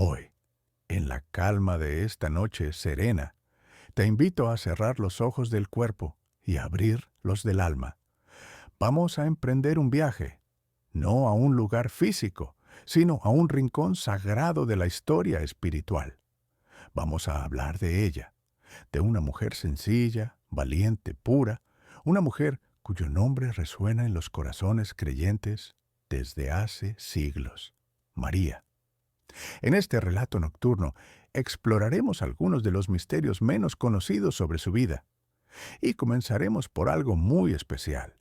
Hoy, en la calma de esta noche serena, te invito a cerrar los ojos del cuerpo y abrir los del alma. Vamos a emprender un viaje, no a un lugar físico, sino a un rincón sagrado de la historia espiritual. Vamos a hablar de ella, de una mujer sencilla, valiente, pura, una mujer cuyo nombre resuena en los corazones creyentes desde hace siglos, María. En este relato nocturno exploraremos algunos de los misterios menos conocidos sobre su vida y comenzaremos por algo muy especial,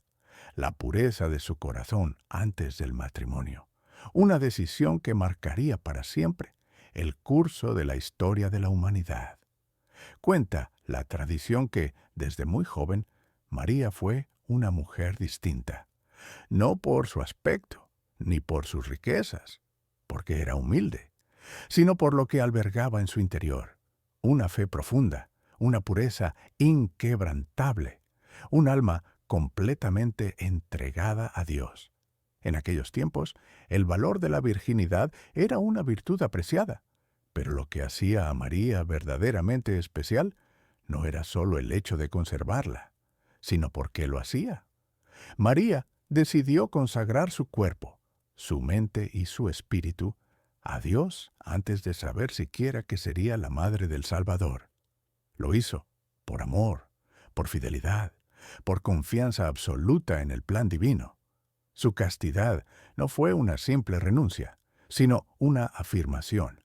la pureza de su corazón antes del matrimonio, una decisión que marcaría para siempre el curso de la historia de la humanidad. Cuenta la tradición que, desde muy joven, María fue una mujer distinta, no por su aspecto, ni por sus riquezas, porque era humilde, sino por lo que albergaba en su interior, una fe profunda, una pureza inquebrantable, un alma completamente entregada a Dios. En aquellos tiempos, el valor de la virginidad era una virtud apreciada, pero lo que hacía a María verdaderamente especial no era solo el hecho de conservarla, sino porque lo hacía. María decidió consagrar su cuerpo, su mente y su espíritu a Dios antes de saber siquiera que sería la madre del Salvador. Lo hizo por amor, por fidelidad, por confianza absoluta en el plan divino. Su castidad no fue una simple renuncia, sino una afirmación.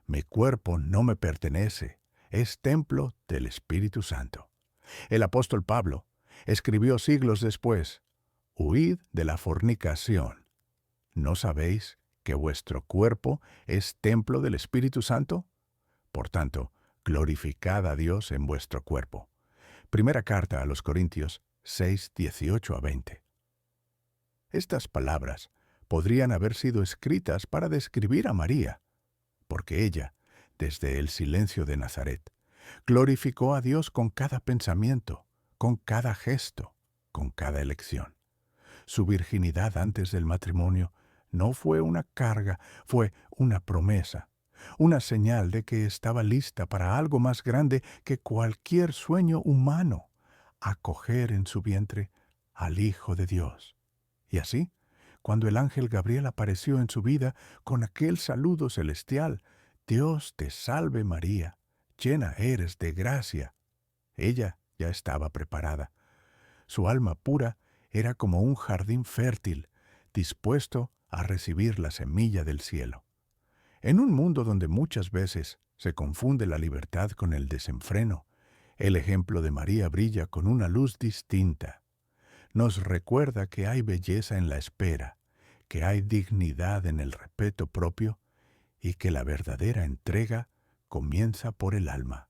Mi cuerpo no me pertenece, es templo del Espíritu Santo. El apóstol Pablo escribió siglos después, «Huid de la fornicación. ¿No sabéis que vuestro cuerpo es templo del Espíritu Santo? Por tanto, glorificad a Dios en vuestro cuerpo». Primera carta a los Corintios 6, 18 a 20. Estas palabras podrían haber sido escritas para describir a María, porque ella, desde el silencio de Nazaret, glorificó a Dios con cada pensamiento, con cada gesto, con cada elección. Su virginidad antes del matrimonio no fue una carga, fue una promesa, una señal de que estaba lista para algo más grande que cualquier sueño humano, acoger en su vientre al Hijo de Dios. Y así, cuando el ángel Gabriel apareció en su vida con aquel saludo celestial, «Dios te salve María, llena eres de gracia», ella ya estaba preparada. Su alma pura era como un jardín fértil, dispuesto a recibir la semilla del cielo. En un mundo donde muchas veces se confunde la libertad con el desenfreno, el ejemplo de María brilla con una luz distinta. Nos recuerda que hay belleza en la espera, que hay dignidad en el respeto propio y que la verdadera entrega comienza por el alma.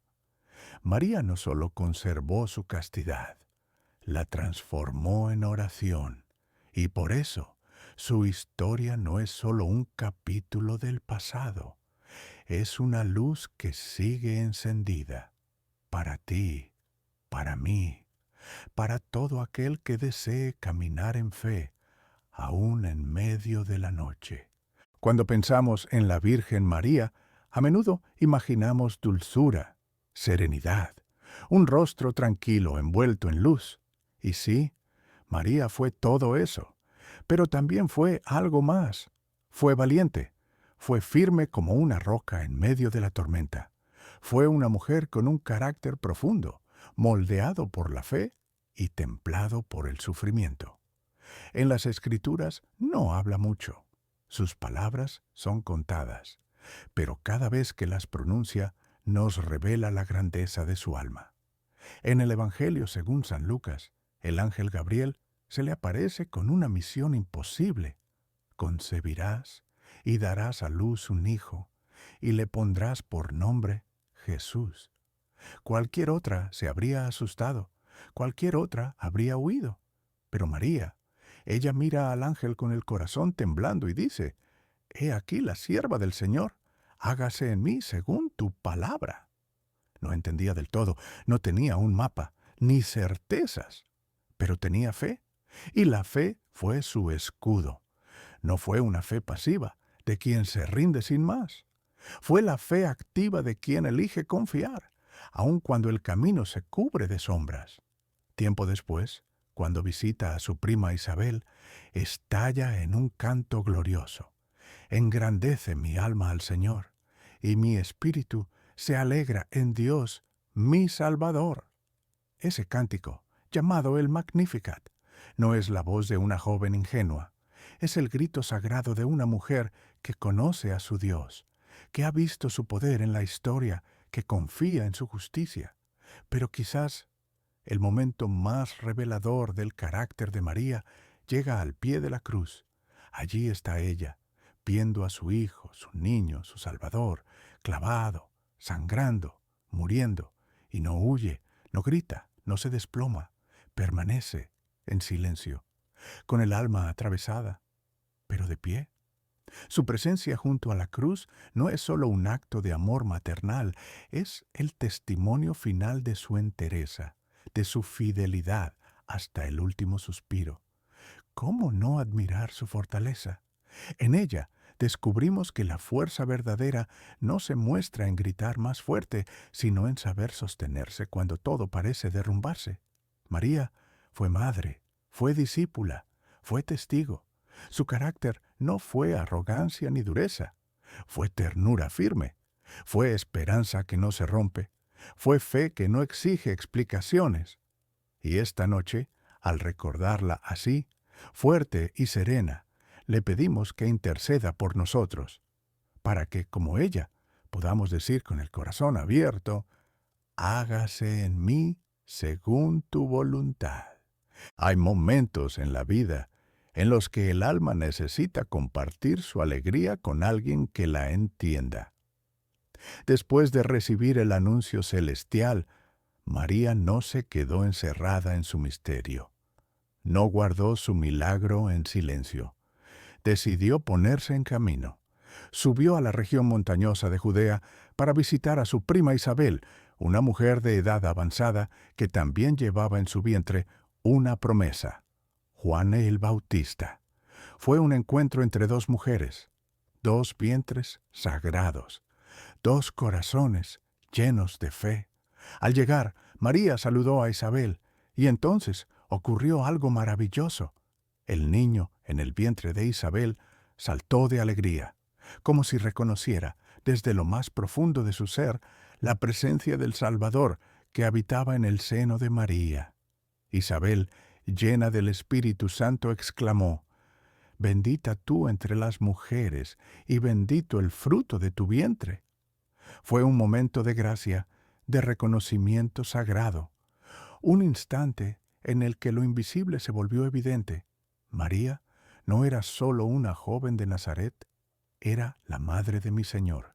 María no solo conservó su castidad, la transformó en oración, y por eso su historia no es solo un capítulo del pasado, es una luz que sigue encendida para ti, para mí, para todo aquel que desee caminar en fe, aún en medio de la noche. Cuando pensamos en la Virgen María, a menudo imaginamos dulzura, serenidad, un rostro tranquilo envuelto en luz. Y sí, María fue todo eso, pero también fue algo más. Fue valiente, fue firme como una roca en medio de la tormenta. Fue una mujer con un carácter profundo, moldeado por la fe y templado por el sufrimiento. En las Escrituras no habla mucho. Sus palabras son contadas, pero cada vez que las pronuncia nos revela la grandeza de su alma. En el Evangelio según San Lucas, el ángel Gabriel se le aparece con una misión imposible. Concebirás y darás a luz un hijo, y le pondrás por nombre Jesús. Cualquier otra se habría asustado, cualquier otra habría huido. Pero María, ella mira al ángel con el corazón temblando y dice, «He aquí la sierva del Señor, hágase en mí según tu palabra». No entendía del todo, no tenía un mapa, ni certezas, pero tenía fe, y la fe fue su escudo. No fue una fe pasiva, de quien se rinde sin más. Fue la fe activa de quien elige confiar, aun cuando el camino se cubre de sombras. Tiempo después, cuando visita a su prima Isabel, estalla en un canto glorioso. Engrandece mi alma al Señor, y mi espíritu se alegra en Dios, mi Salvador. Ese cántico, llamado el Magnificat, no es la voz de una joven ingenua, es el grito sagrado de una mujer que conoce a su Dios, que ha visto su poder en la historia, que confía en su justicia. Pero quizás el momento más revelador del carácter de María llega al pie de la cruz. Allí está ella, viendo a su hijo, su niño, su Salvador, clavado, sangrando, muriendo, y no huye, no grita, no se desploma, permanece en silencio, con el alma atravesada, pero de pie. Su presencia junto a la cruz no es solo un acto de amor maternal, es el testimonio final de su entereza, de su fidelidad hasta el último suspiro. ¿Cómo no admirar su fortaleza? En ella descubrimos que la fuerza verdadera no se muestra en gritar más fuerte, sino en saber sostenerse cuando todo parece derrumbarse. María fue madre, fue discípula, fue testigo. Su carácter no fue arrogancia ni dureza, fue ternura firme, fue esperanza que no se rompe, fue fe que no exige explicaciones. Y esta noche, al recordarla así, fuerte y serena, le pedimos que interceda por nosotros, para que, como ella, podamos decir con el corazón abierto, hágase en mí según tu voluntad. Hay momentos en la vida en los que el alma necesita compartir su alegría con alguien que la entienda. Después de recibir el anuncio celestial, María no se quedó encerrada en su misterio. No guardó su milagro en silencio. Decidió ponerse en camino. Subió a la región montañosa de Judea para visitar a su prima Isabel, una mujer de edad avanzada que también llevaba en su vientre una promesa: Juan el Bautista. Fue un encuentro entre dos mujeres, dos vientres sagrados, dos corazones llenos de fe. Al llegar, María saludó a Isabel, y entonces ocurrió algo maravilloso. El niño en el vientre de Isabel saltó de alegría, como si reconociera, desde lo más profundo de su ser, la presencia del Salvador que habitaba en el seno de María. Isabel, llena del Espíritu Santo, exclamó: «Bendita tú entre las mujeres, y bendito el fruto de tu vientre». Fue un momento de gracia, de reconocimiento sagrado, un instante en el que lo invisible se volvió evidente. María no era solo una joven de Nazaret, era la madre de mi Señor.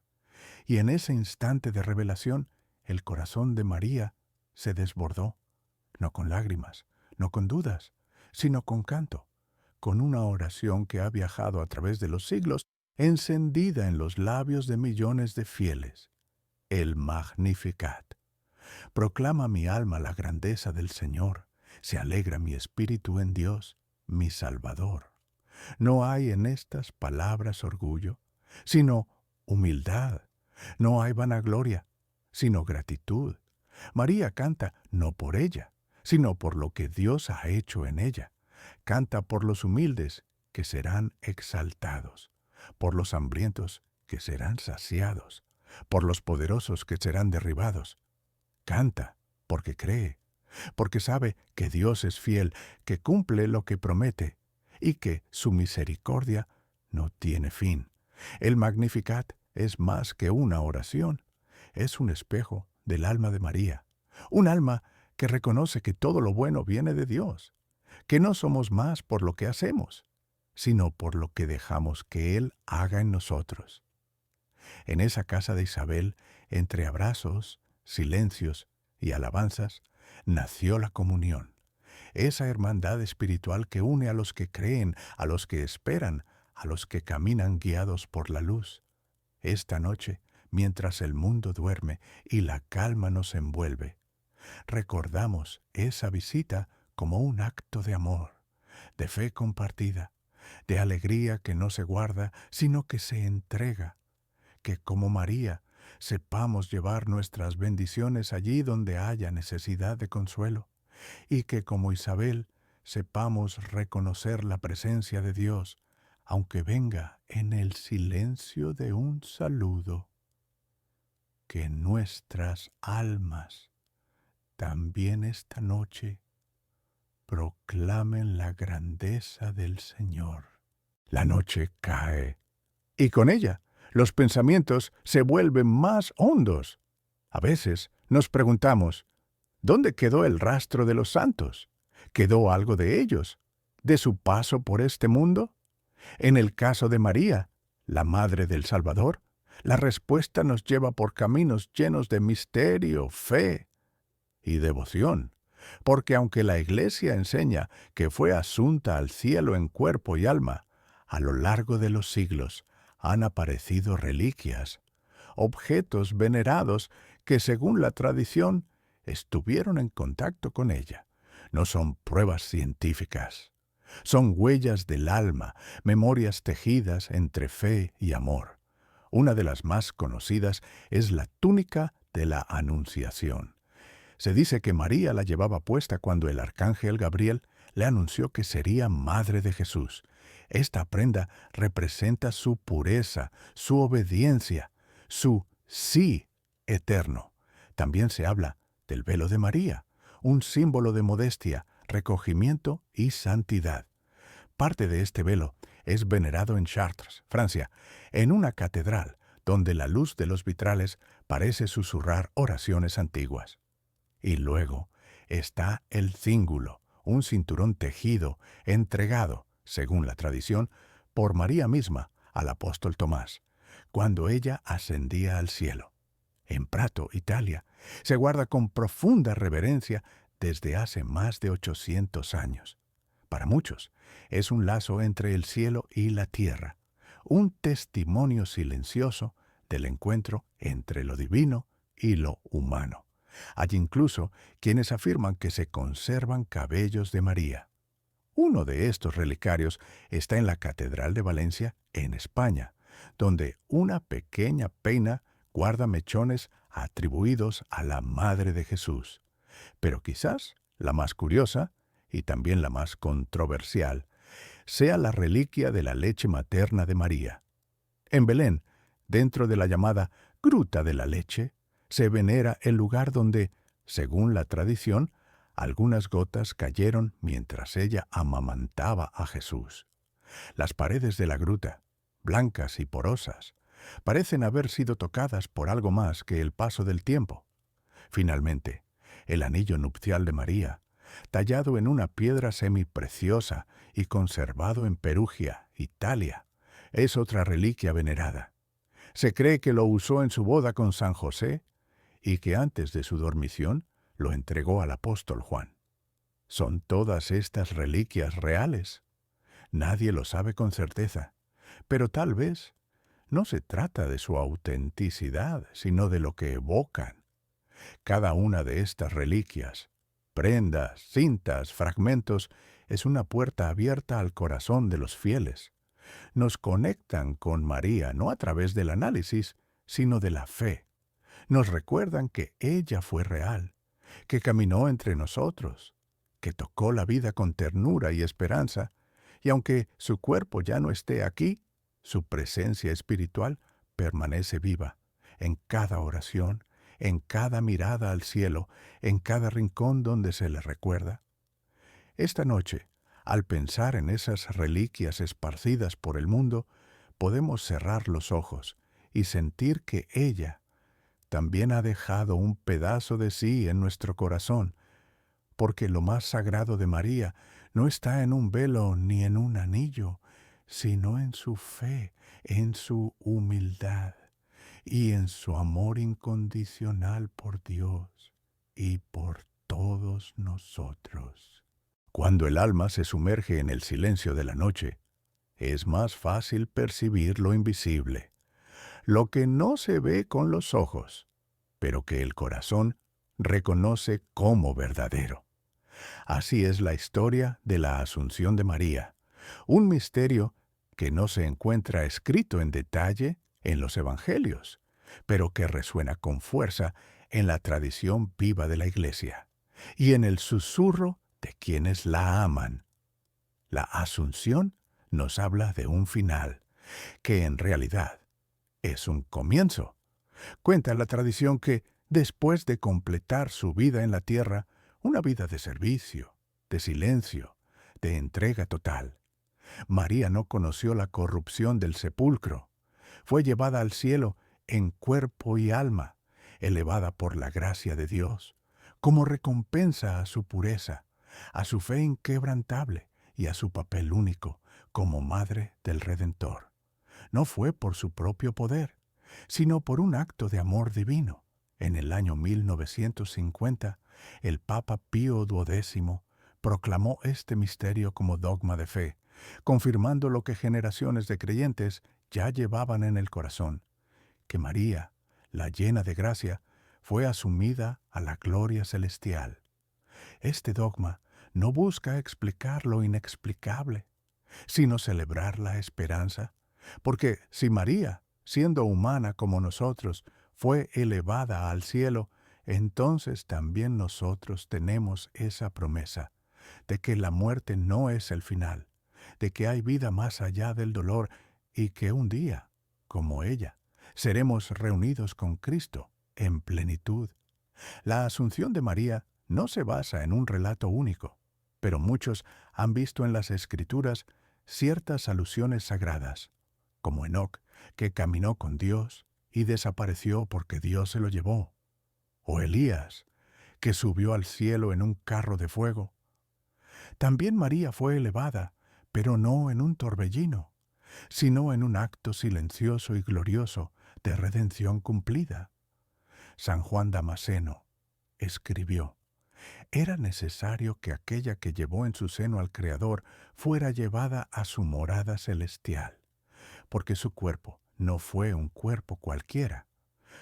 Y en ese instante de revelación, el corazón de María se desbordó, no con lágrimas, no con dudas, sino con canto, con una oración que ha viajado a través de los siglos, encendida en los labios de millones de fieles. El Magnificat. Proclama mi alma la grandeza del Señor, se alegra mi espíritu en Dios, mi Salvador. No hay en estas palabras orgullo, sino humildad. No hay vanagloria, sino gratitud. María canta no por ella, sino por lo que Dios ha hecho en ella. Canta por los humildes, que serán exaltados, por los hambrientos, que serán saciados, por los poderosos, que serán derribados. Canta porque cree, porque sabe que Dios es fiel, que cumple lo que promete y que su misericordia no tiene fin. El Magnificat es más que una oración, es un espejo del alma de María, un alma que reconoce que todo lo bueno viene de Dios, que no somos más por lo que hacemos, sino por lo que dejamos que Él haga en nosotros. En esa casa de Isabel, entre abrazos, silencios y alabanzas, nació la comunión, esa hermandad espiritual que une a los que creen, a los que esperan, a los que caminan guiados por la luz. Esta noche, mientras el mundo duerme y la calma nos envuelve, recordamos esa visita como un acto de amor, de fe compartida, de alegría que no se guarda, sino que se entrega, que como María sepamos llevar nuestras bendiciones allí donde haya necesidad de consuelo, y que como Isabel sepamos reconocer la presencia de Dios, aunque venga en el silencio de un saludo. Que nuestras almas también esta noche proclamen la grandeza del Señor. La noche cae, y con ella los pensamientos se vuelven más hondos. A veces nos preguntamos, ¿dónde quedó el rastro de los santos? ¿Quedó algo de ellos, de su paso por este mundo? En el caso de María, la Madre del Salvador, la respuesta nos lleva por caminos llenos de misterio, fe y devoción, porque aunque la Iglesia enseña que fue asunta al cielo en cuerpo y alma, a lo largo de los siglos han aparecido reliquias, objetos venerados que según la tradición estuvieron en contacto con ella. No son pruebas científicas, son huellas del alma, memorias tejidas entre fe y amor. Una de las más conocidas es la túnica de la Anunciación. Se dice que María la llevaba puesta cuando el arcángel Gabriel le anunció que sería madre de Jesús. Esta prenda representa su pureza, su obediencia, su sí eterno. También se habla del velo de María, un símbolo de modestia, recogimiento y santidad. Parte de este velo es venerado en Chartres, Francia, en una catedral donde la luz de los vitrales parece susurrar oraciones antiguas. Y luego está el cíngulo, un cinturón tejido, entregado, según la tradición, por María misma al apóstol Tomás, cuando ella ascendía al cielo. En Prato, Italia, se guarda con profunda reverencia desde hace más de 800 años. Para muchos, es un lazo entre el cielo y la tierra, un testimonio silencioso del encuentro entre lo divino y lo humano. Hay incluso quienes afirman que se conservan cabellos de María. Uno de estos relicarios está en la Catedral de Valencia, en España, donde una pequeña peina guarda mechones atribuidos a la Madre de Jesús. Pero quizás la más curiosa, y también la más controversial, sea la reliquia de la leche materna de María. En Belén, dentro de la llamada Gruta de la Leche, se venera el lugar donde, según la tradición, algunas gotas cayeron mientras ella amamantaba a Jesús. Las paredes de la gruta, blancas y porosas, parecen haber sido tocadas por algo más que el paso del tiempo. Finalmente, el anillo nupcial de María, tallado en una piedra semipreciosa y conservado en Perugia, Italia, es otra reliquia venerada. Se cree que lo usó en su boda con San José y que antes de su dormición lo entregó al apóstol Juan. ¿Son todas estas reliquias reales? Nadie lo sabe con certeza, pero tal vez no se trata de su autenticidad, sino de lo que evocan. Cada una de estas reliquias, prendas, cintas, fragmentos, es una puerta abierta al corazón de los fieles. Nos conectan con María no a través del análisis, sino de la fe. Nos recuerdan que ella fue real, que caminó entre nosotros, que tocó la vida con ternura y esperanza, y aunque su cuerpo ya no esté aquí, su presencia espiritual permanece viva en cada oración, en cada mirada al cielo, en cada rincón donde se le recuerda. Esta noche, al pensar en esas reliquias esparcidas por el mundo, podemos cerrar los ojos y sentir que ella también ha dejado un pedazo de sí en nuestro corazón, porque lo más sagrado de María no está en un velo ni en un anillo, sino en su fe, en su humildad y en su amor incondicional por Dios y por todos nosotros. Cuando el alma se sumerge en el silencio de la noche, es más fácil percibir lo invisible, lo que no se ve con los ojos, pero que el corazón reconoce como verdadero. Así es la historia de la Asunción de María, un misterio que no se encuentra escrito en detalle en los evangelios, pero que resuena con fuerza en la tradición viva de la Iglesia y en el susurro de quienes la aman. La Asunción nos habla de un final, que en realidad es un comienzo. Cuenta la tradición que, después de completar su vida en la tierra, una vida de servicio, de silencio, de entrega total, María no conoció la corrupción del sepulcro. Fue llevada al cielo en cuerpo y alma, elevada por la gracia de Dios, como recompensa a su pureza, a su fe inquebrantable y a su papel único como madre del Redentor. No fue por su propio poder, sino por un acto de amor divino. En el año 1950, el Papa Pío XII proclamó este misterio como dogma de fe, confirmando lo que generaciones de creyentes ya llevaban en el corazón, que María, la llena de gracia, fue asumida a la gloria celestial. Este dogma no busca explicar lo inexplicable, sino celebrar la esperanza, porque si María, siendo humana como nosotros, fue elevada al cielo, entonces también nosotros tenemos esa promesa de que la muerte no es el final, de que hay vida más allá del dolor y que un día, como ella, seremos reunidos con Cristo en plenitud. La asunción de María no se basa en un relato único, pero muchos han visto en las Escrituras ciertas alusiones sagradas, como Enoc, que caminó con Dios y desapareció porque Dios se lo llevó, o Elías, que subió al cielo en un carro de fuego. También María fue elevada, pero no en un torbellino, sino en un acto silencioso y glorioso de redención cumplida. San Juan Damasceno escribió: era necesario que aquella que llevó en su seno al Creador fuera llevada a su morada celestial, porque su cuerpo no fue un cuerpo cualquiera,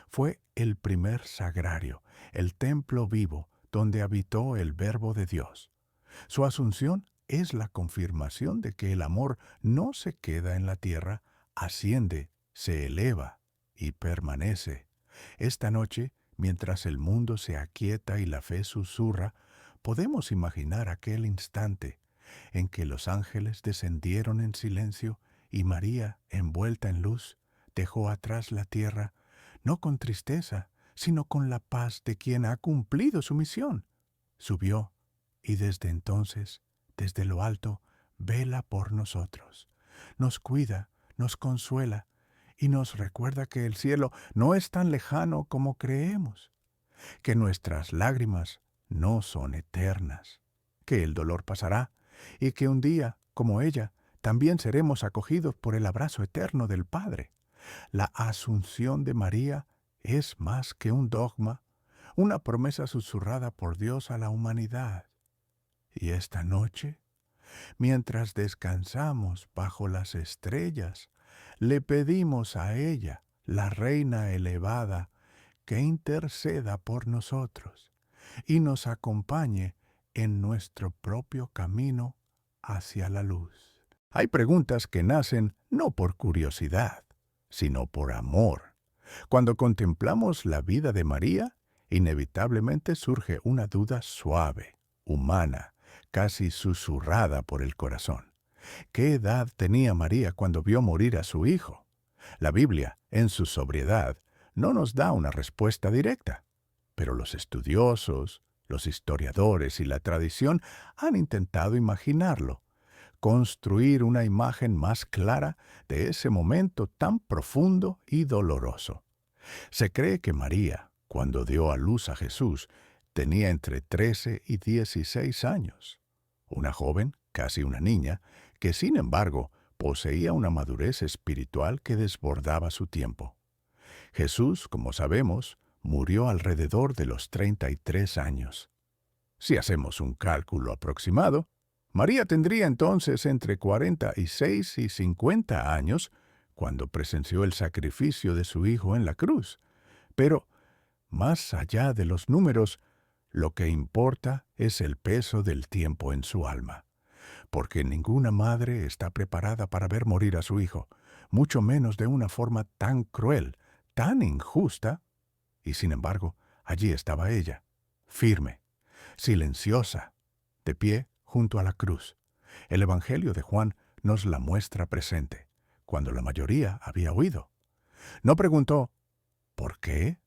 fue el primer sagrario, el templo vivo donde habitó el Verbo de Dios. Su asunción es la confirmación de que el amor no se queda en la tierra, asciende, se eleva y permanece. Esta noche, mientras el mundo se aquieta y la fe susurra, podemos imaginar aquel instante en que los ángeles descendieron en silencio y María, envuelta en luz, dejó atrás la tierra, no con tristeza, sino con la paz de quien ha cumplido su misión. Subió y desde entonces, desde lo alto, vela por nosotros. Nos cuida, nos consuela y nos recuerda que el cielo no es tan lejano como creemos, que nuestras lágrimas no son eternas, que el dolor pasará y que un día, como ella, también seremos acogidos por el abrazo eterno del Padre. La asunción de María es más que un dogma, una promesa susurrada por Dios a la humanidad. Y esta noche, mientras descansamos bajo las estrellas, le pedimos a ella, la Reina elevada, que interceda por nosotros y nos acompañe en nuestro propio camino hacia la luz. Hay preguntas que nacen no por curiosidad, sino por amor. Cuando contemplamos la vida de María, inevitablemente surge una duda suave, humana, casi susurrada por el corazón. ¿Qué edad tenía María cuando vio morir a su hijo? La Biblia, en su sobriedad, no nos da una respuesta directa, pero los estudiosos, los historiadores y la tradición han intentado imaginarlo, construir una imagen más clara de ese momento tan profundo y doloroso. Se cree que María, cuando dio a luz a Jesús, tenía entre 13 y 16 años. Una joven, casi una niña, que sin embargo poseía una madurez espiritual que desbordaba su tiempo. Jesús, como sabemos, murió alrededor de los 33 años. Si hacemos un cálculo aproximado, María tendría entonces entre 46 y 50 años cuando presenció el sacrificio de su hijo en la cruz. Pero, más allá de los números, lo que importa es el peso del tiempo en su alma, porque ninguna madre está preparada para ver morir a su hijo, mucho menos de una forma tan cruel, tan injusta. Y sin embargo, allí estaba ella, firme, silenciosa, de pie junto a la cruz. El Evangelio de Juan nos la muestra presente, cuando la mayoría había huido. No preguntó, ¿por qué?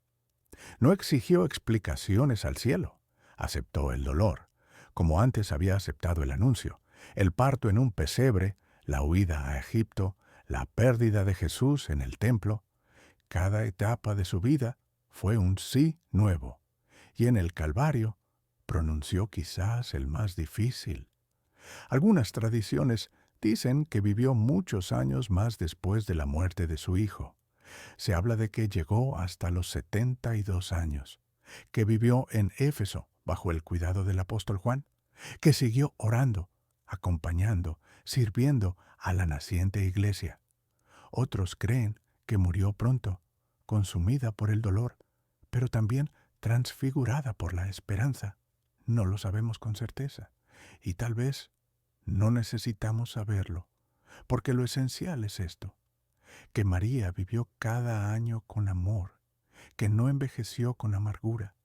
No exigió explicaciones al cielo. Aceptó el dolor, como antes había aceptado el anuncio, el parto en un pesebre, la huida a Egipto, la pérdida de Jesús en el templo. Cada etapa de su vida fue un sí nuevo, y en el Calvario pronunció quizás el más difícil. Algunas tradiciones dicen que vivió muchos años más después de la muerte de su hijo. Se habla de que llegó hasta los 72 años, que vivió en Éfeso bajo el cuidado del apóstol Juan, que siguió orando, acompañando, sirviendo a la naciente iglesia. Otros creen que murió pronto, consumida por el dolor, pero también transfigurada por la esperanza. No lo sabemos con certeza, y tal vez no necesitamos saberlo, porque lo esencial es esto: que María vivió cada año con amor, que no envejeció con amargura,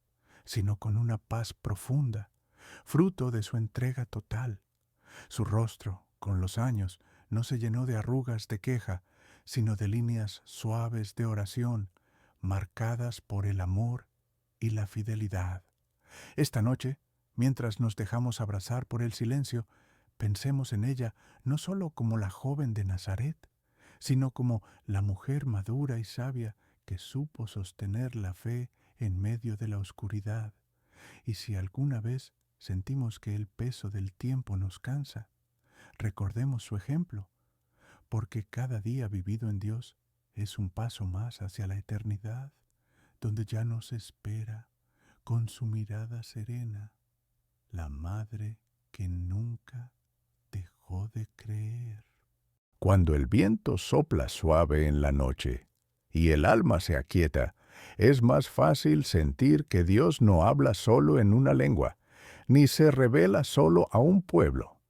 sino con una paz profunda, fruto de su entrega total. Su rostro, con los años, no se llenó de arrugas de queja, sino de líneas suaves de oración, marcadas por el amor y la fidelidad. Esta noche, mientras nos dejamos abrazar por el silencio, pensemos en ella no solo como la joven de Nazaret, sino como la mujer madura y sabia que supo sostener la fe en medio de la oscuridad. Y si alguna vez sentimos que el peso del tiempo nos cansa, recordemos su ejemplo, porque cada día vivido en Dios es un paso más hacia la eternidad, donde ya nos espera, con su mirada serena, la madre que nunca dejó de creer. Cuando el viento sopla suave en la noche y el alma se aquieta, es más fácil sentir que Dios no habla solo en una lengua, ni se revela solo a un pueblo.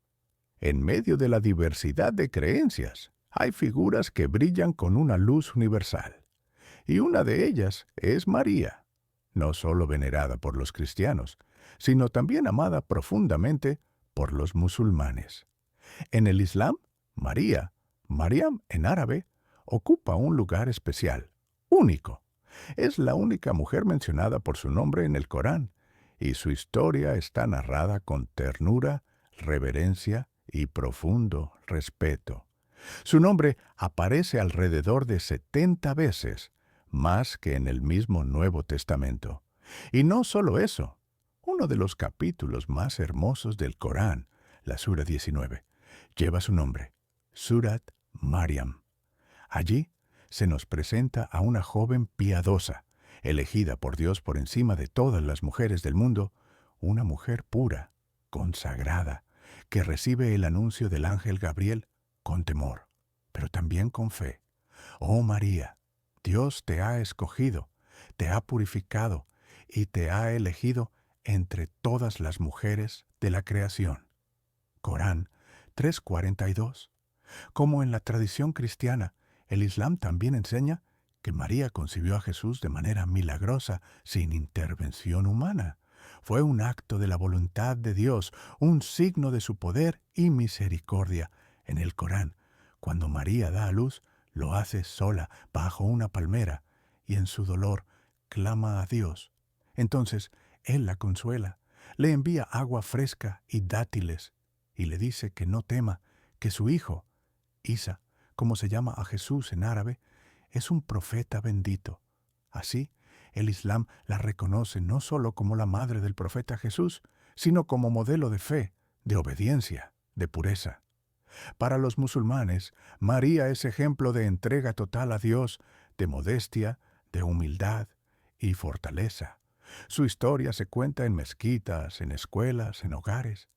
En medio de la diversidad de creencias, hay figuras que brillan con una luz universal. Y una de ellas es María, no solo venerada por los cristianos, sino también amada profundamente por los musulmanes. En el Islam, María, Mariam en árabe, ocupa un lugar especial, único. Es la única mujer mencionada por su nombre en el Corán, y su historia está narrada con ternura, reverencia y profundo respeto. Su nombre aparece alrededor de 70 veces, más que en el mismo Nuevo Testamento. Y no solo eso, uno de los capítulos más hermosos del Corán, la Sura 19, lleva su nombre, Surat Mariam. Allí se nos presenta a una joven piadosa, elegida por Dios por encima de todas las mujeres del mundo, una mujer pura, consagrada, que recibe el anuncio del ángel Gabriel con temor, pero también con fe. Oh María, Dios te ha escogido, te ha purificado y te ha elegido entre todas las mujeres de la creación. Corán 3:42. Como en la tradición cristiana, el Islam también enseña que María concibió a Jesús de manera milagrosa, sin intervención humana. Fue un acto de la voluntad de Dios, un signo de su poder y misericordia. En el Corán, cuando María da a luz, lo hace sola, bajo una palmera, y en su dolor clama a Dios. Entonces, Él la consuela, le envía agua fresca y dátiles, y le dice que no tema, que su hijo, Isa, como se llama a Jesús en árabe, es un profeta bendito. Así, el Islam la reconoce no solo como la madre del profeta Jesús, sino como modelo de fe, de obediencia, de pureza. Para los musulmanes, María es ejemplo de entrega total a Dios, de modestia, de humildad y fortaleza. Su historia se cuenta en mezquitas, en escuelas, en hogares.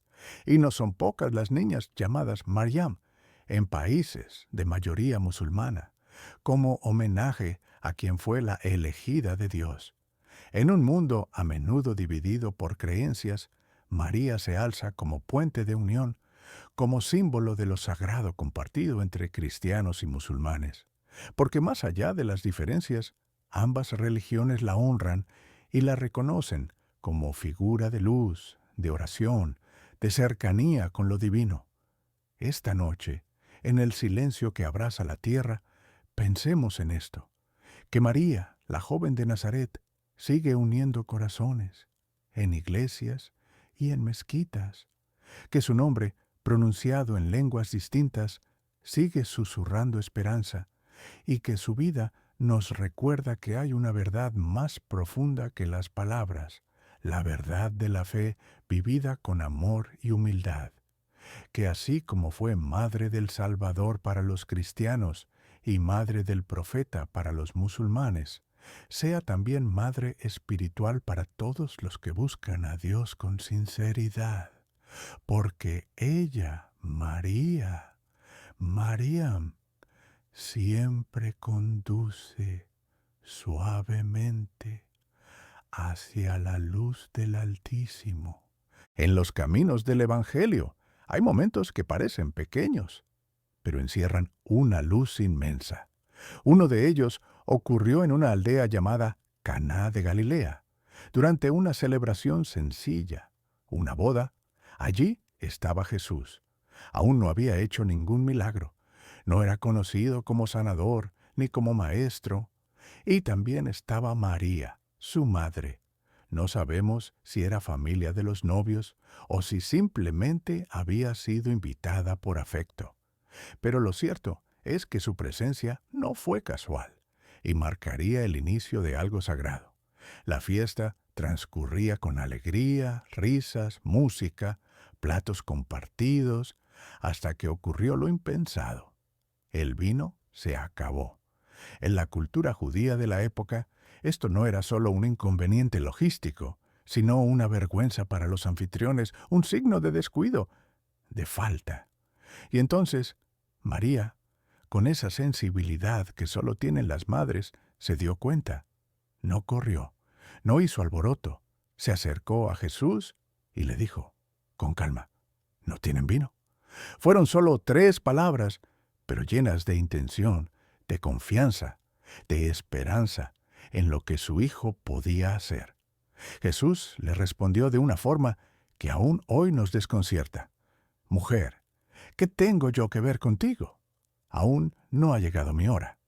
Y no son pocas las niñas llamadas Mariam en países de mayoría musulmana, como homenaje a quien fue la elegida de Dios. En un mundo a menudo dividido por creencias, María se alza como puente de unión, como símbolo de lo sagrado compartido entre cristianos y musulmanes, porque más allá de las diferencias, ambas religiones la honran y la reconocen como figura de luz, de oración, de cercanía con lo divino. Esta noche, en el silencio que abraza la tierra, pensemos en esto, que María, la joven de Nazaret, sigue uniendo corazones, en iglesias y en mezquitas, que su nombre, pronunciado en lenguas distintas, sigue susurrando esperanza, y que su vida nos recuerda que hay una verdad más profunda que las palabras, la verdad de la fe vivida con amor y humildad, que así como fue madre del Salvador para los cristianos y madre del profeta para los musulmanes, sea también madre espiritual para todos los que buscan a Dios con sinceridad, porque ella, María, Mariam, siempre conduce suavemente hacia la luz del Altísimo. En los caminos del Evangelio hay momentos que parecen pequeños, pero encierran una luz inmensa. Uno de ellos ocurrió en una aldea llamada Caná de Galilea, durante una celebración sencilla, una boda. Allí estaba Jesús. Aún no había hecho ningún milagro. No era conocido como sanador ni como maestro. Y también estaba María, su madre. No sabemos si era familia de los novios o si simplemente había sido invitada por afecto. Pero lo cierto es que su presencia no fue casual y marcaría el inicio de algo sagrado. La fiesta transcurría con alegría, risas, música, platos compartidos, hasta que ocurrió lo impensado. El vino se acabó. En la cultura judía de la época, esto no era solo un inconveniente logístico, sino una vergüenza para los anfitriones, un signo de descuido, de falta. Y entonces, María, con esa sensibilidad que solo tienen las madres, se dio cuenta. No corrió, no hizo alboroto, se acercó a Jesús y le dijo, con calma, ¿no tienen vino? Fueron solo 3 palabras, pero llenas de intención, de confianza, de esperanza en lo que su hijo podía hacer. Jesús le respondió de una forma que aún hoy nos desconcierta. Mujer, ¿qué tengo yo que ver contigo? Aún no ha llegado mi hora.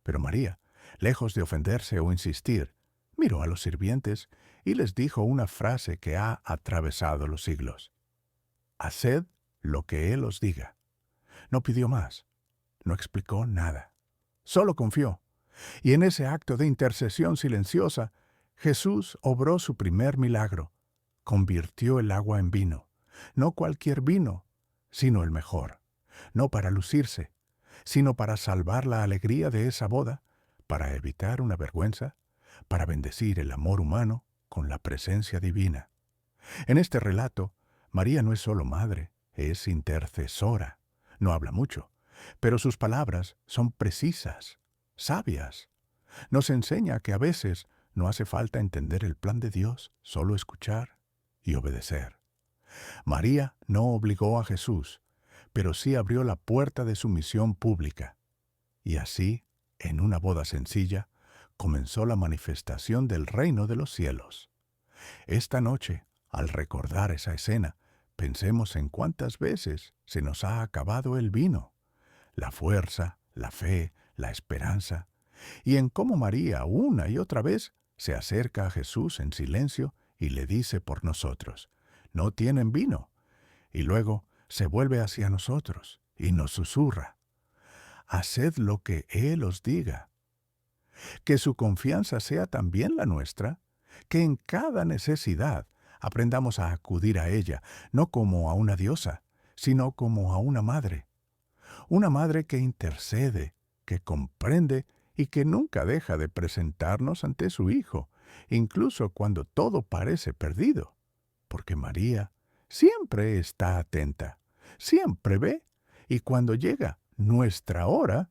Pero María, lejos de ofenderse o insistir, miró a los sirvientes y les dijo una frase que ha atravesado los siglos. Haced lo que Él os diga. No pidió más, no explicó nada. Solo confió. Y en ese acto de intercesión silenciosa, Jesús obró su primer milagro. Convirtió el agua en vino. No cualquier vino, sino el mejor. No para lucirse, sino para salvar la alegría de esa boda, para evitar una vergüenza, para bendecir el amor humano con la presencia divina. En este relato, María no es solo madre, es intercesora. No habla mucho, pero sus palabras son precisas, sabias. Nos enseña que a veces no hace falta entender el plan de Dios, solo escuchar y obedecer. María no obligó a Jesús, pero sí abrió la puerta de su misión pública. Y así, en una boda sencilla, comenzó la manifestación del reino de los cielos. Esta noche, al recordar esa escena, pensemos en cuántas veces se nos ha acabado el vino, la fuerza, la fe, la esperanza, y en cómo María una y otra vez se acerca a Jesús en silencio y le dice por nosotros, «No tienen vino», y luego se vuelve hacia nosotros y nos susurra, «Haced lo que Él os diga». Que su confianza sea también la nuestra, que en cada necesidad aprendamos a acudir a ella, no como a una diosa, sino como a una madre que intercede, que comprende y que nunca deja de presentarnos ante su Hijo, incluso cuando todo parece perdido, porque María siempre está atenta, siempre ve, y cuando llega nuestra hora,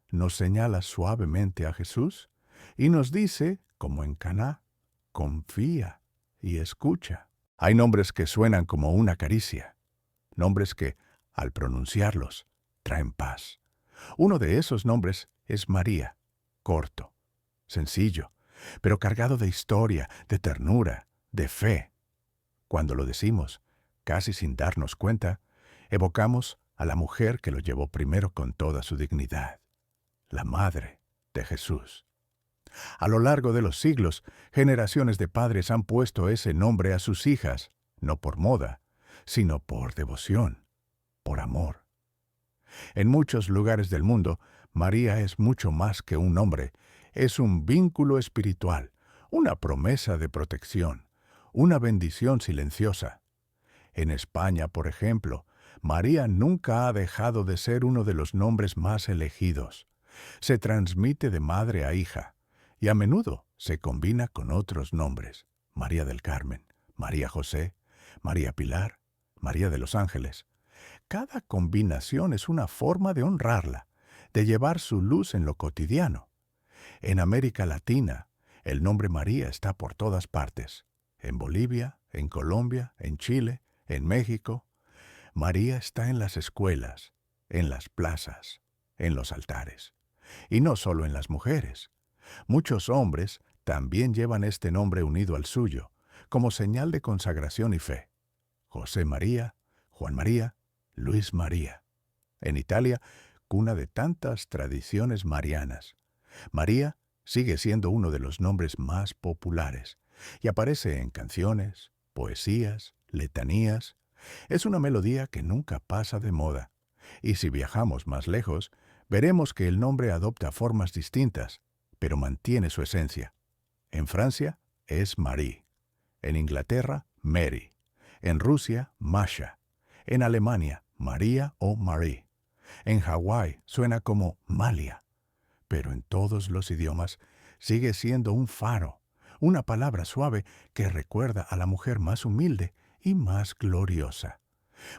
nos señala suavemente a Jesús y nos dice, como en Caná, confía y escucha. Hay nombres que suenan como una caricia. nombres que, al pronunciarlos, traen paz. Uno de esos nombres es María, corto, sencillo, pero cargado de historia, de ternura, de fe. Cuando lo decimos, casi sin darnos cuenta, evocamos a la mujer que lo llevó primero con toda su dignidad, la madre de Jesús. A lo largo de los siglos, generaciones de padres han puesto ese nombre a sus hijas, no por moda, sino por devoción, por amor. En muchos lugares del mundo, María es mucho más que un nombre, es un vínculo espiritual, una promesa de protección, una bendición silenciosa. En España, por ejemplo, María nunca ha dejado de ser uno de los nombres más elegidos. Se transmite de madre a hija, y a menudo se combina con otros nombres: María del Carmen, María José, María Pilar, María de los Ángeles. Cada combinación es una forma de honrarla, de llevar su luz en lo cotidiano. En América Latina, el nombre María está por todas partes. En Bolivia, en Colombia, en Chile, en México. María está en las escuelas, en las plazas, en los altares. Y no solo en las mujeres. Muchos hombres también llevan este nombre unido al suyo, como señal de consagración y fe. José María, Juan María, Luis María. En Italia, cuna de tantas tradiciones marianas, María sigue siendo uno de los nombres más populares y aparece en canciones, poesías, letanías. Es una melodía que nunca pasa de moda. Y si viajamos más lejos, veremos que el nombre adopta formas distintas, pero mantiene su esencia. En Francia es Marie, en Inglaterra Mary, en Rusia Masha, en Alemania María o Marie, en Hawái suena como Malia, pero en todos los idiomas sigue siendo un faro, una palabra suave que recuerda a la mujer más humilde y más gloriosa.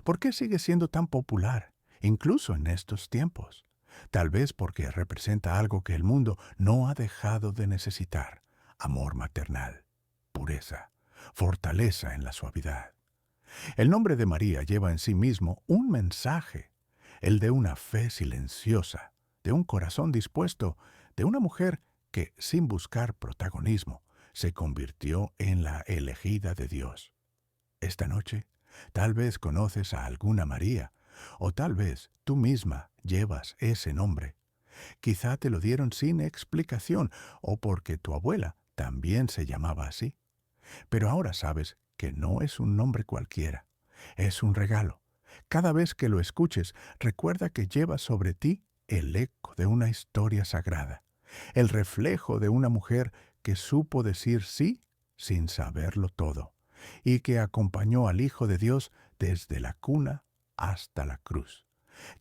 ¿Por qué sigue siendo tan popular, incluso en estos tiempos? Tal vez porque representa algo que el mundo no ha dejado de necesitar: amor maternal, pureza, fortaleza en la suavidad. El nombre de María lleva en sí mismo un mensaje, el de una fe silenciosa, de un corazón dispuesto, de una mujer que, sin buscar protagonismo, se convirtió en la elegida de Dios. Esta noche, tal vez conoces a alguna María, o tal vez tú misma llevas ese nombre. Quizá te lo dieron sin explicación, o porque tu abuela también se llamaba así. Pero ahora sabes que no es un nombre cualquiera, es un regalo. Cada vez que lo escuches, recuerda que llevas sobre ti el eco de una historia sagrada, el reflejo de una mujer que supo decir sí sin saberlo todo, y que acompañó al Hijo de Dios desde la cuna hasta la cruz.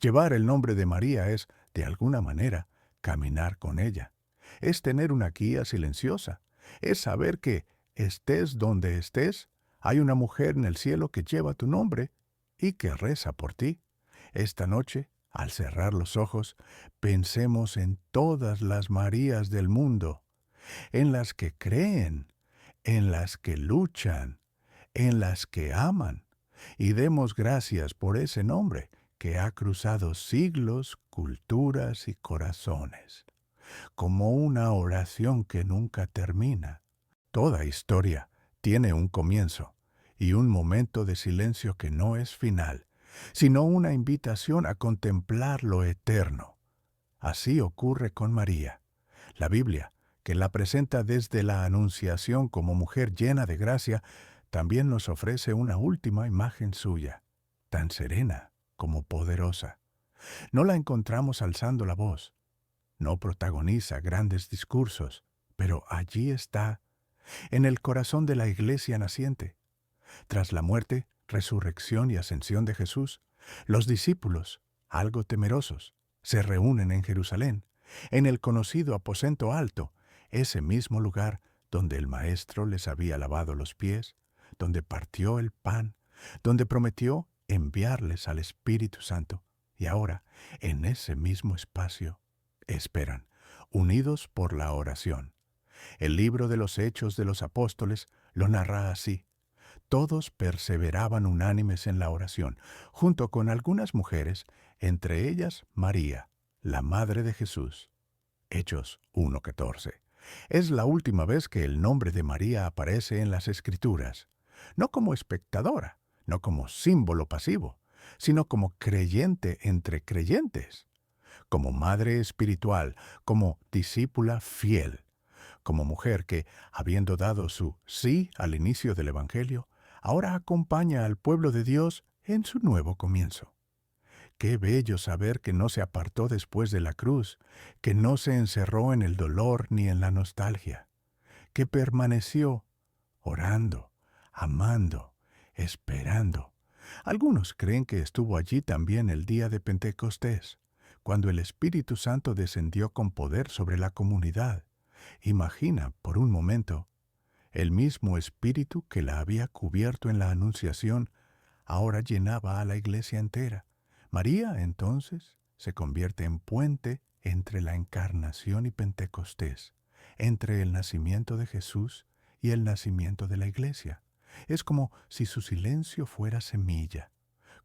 Llevar el nombre de María es, de alguna manera, caminar con ella. Es tener una guía silenciosa. Es saber que, estés donde estés, hay una mujer en el cielo que lleva tu nombre y que reza por ti. Esta noche, al cerrar los ojos, pensemos en todas las Marías del mundo, en las que creen, en las que luchan, en las que aman, y demos gracias por ese nombre que ha cruzado siglos, culturas y corazones, como una oración que nunca termina. Toda historia tiene un comienzo y un momento de silencio que no es final, sino una invitación a contemplar lo eterno. Así ocurre con María. La Biblia, que la presenta desde la Anunciación como mujer llena de gracia, también nos ofrece una última imagen suya, tan serena como poderosa. No la encontramos alzando la voz, no protagoniza grandes discursos, pero allí está, en el corazón de la iglesia naciente. Tras la muerte, resurrección y ascensión de Jesús, los discípulos, algo temerosos, se reúnen en Jerusalén, en el conocido aposento alto, ese mismo lugar donde el Maestro les había lavado los pies, donde partió el pan, donde prometió enviarles al Espíritu Santo. Y ahora, en ese mismo espacio, esperan, unidos por la oración. El libro de los Hechos de los Apóstoles lo narra así. Todos perseveraban unánimes en la oración, junto con algunas mujeres, entre ellas María, la Madre de Jesús. Hechos 1:14. Es la última vez que el nombre de María aparece en las Escrituras, no como espectadora, no como símbolo pasivo, sino como creyente entre creyentes, como madre espiritual, como discípula fiel, como mujer que, habiendo dado su sí al inicio del Evangelio, ahora acompaña al pueblo de Dios en su nuevo comienzo. Qué bello saber que no se apartó después de la cruz, que no se encerró en el dolor ni en la nostalgia, que permaneció orando, amando, esperando. Algunos creen que estuvo allí también el día de Pentecostés, cuando el Espíritu Santo descendió con poder sobre la comunidad. Imagina, por un momento, el mismo Espíritu que la había cubierto en la Anunciación, ahora llenaba a la iglesia entera. María, entonces, se convierte en puente entre la Encarnación y Pentecostés, entre el nacimiento de Jesús y el nacimiento de la iglesia. Es como si su silencio fuera semilla,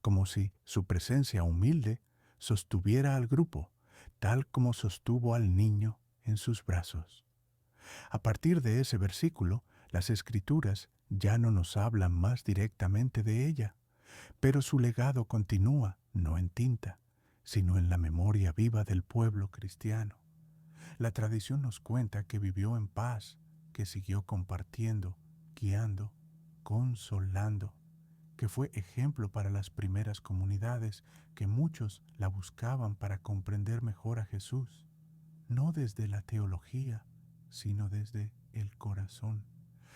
como si su presencia humilde sostuviera al grupo, tal como sostuvo al niño en sus brazos. A partir de ese versículo, las Escrituras ya no nos hablan más directamente de ella, pero su legado continúa, no en tinta, sino en la memoria viva del pueblo cristiano. La tradición nos cuenta que vivió en paz, que siguió compartiendo, guiando, consolando, que fue ejemplo para las primeras comunidades, que muchos la buscaban para comprender mejor a Jesús, no desde la teología, sino desde el corazón.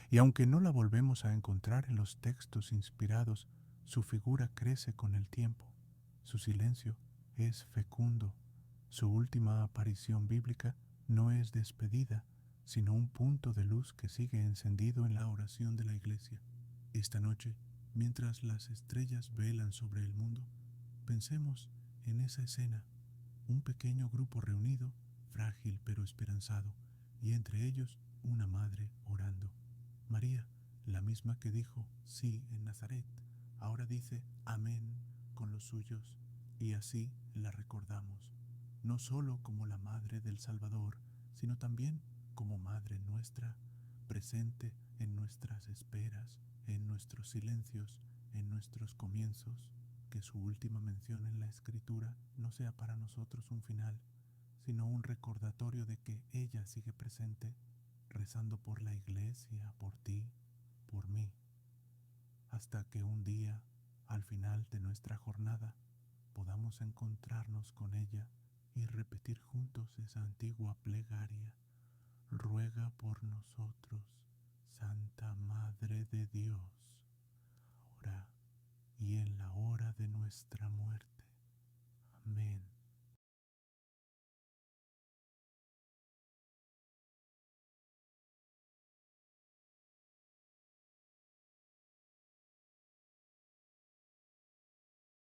Y aunque no la volvemos a encontrar en los textos inspirados, su figura crece con el tiempo. Su silencio es fecundo. Su última aparición bíblica no es despedida, sino un punto de luz que sigue encendido en la oración de la iglesia. Esta noche, mientras las estrellas velan sobre el mundo, pensemos en esa escena, un pequeño grupo reunido, frágil pero esperanzado, y entre ellos una madre orando. María, la misma que dijo sí en Nazaret, ahora dice amén con los suyos, y así la recordamos, no solo como la madre del Salvador, sino también como madre nuestra, presente en nuestras esperas, en nuestros silencios, en nuestros comienzos. Que su última mención en la Escritura no sea para nosotros un final, sino un recordatorio de que ella sigue presente, rezando por la iglesia, por ti, por mí, hasta que un día, al final de nuestra jornada, podamos encontrarnos con ella y repetir juntos esa antigua plegaria: ruega por nosotros, Santa Madre de Dios, ahora y en la hora de nuestra muerte. Amén.